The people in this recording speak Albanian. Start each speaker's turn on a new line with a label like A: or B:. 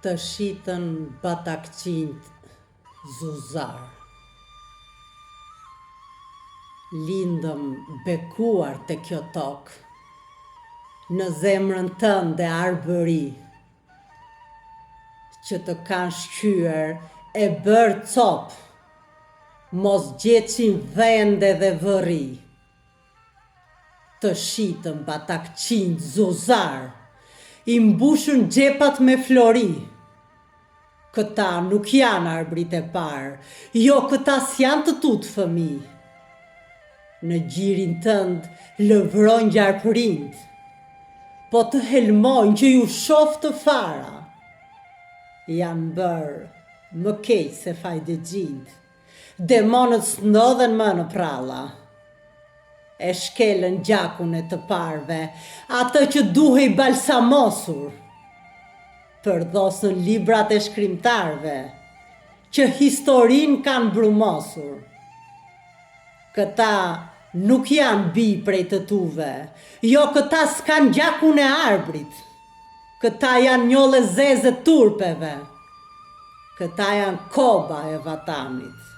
A: Të shitën batakqinjt zuzar. Lindëm bekuar të kjo tokë, në zemrën tënde arbëri, që të kanë shkyer e bërë copë, mos gjeqin vende dhe vëri. Të shitën batakqinjt zuzar, i mbushën gjepat me flori. Këta nuk janë arbrit e parë, jo këta s'janë të tutë fëmi. Në gjirin tënd lëvrojnë gjarpërind, po të helmojnë që ju shof të fara. Janë bërë më keq se fajde gjind, demonët s'ndodhen më në pralla. E shkelën gjakun e të parve, atë që duhej balsamosur. Përdhosën librat e shkrimtarve, që historin kanë brumosur. Këta nuk janë bi prej të tuve, jo këta s'kan gjakun e arbrit. Këta janë njollë zeze turpeve, këta janë koba e vatanit.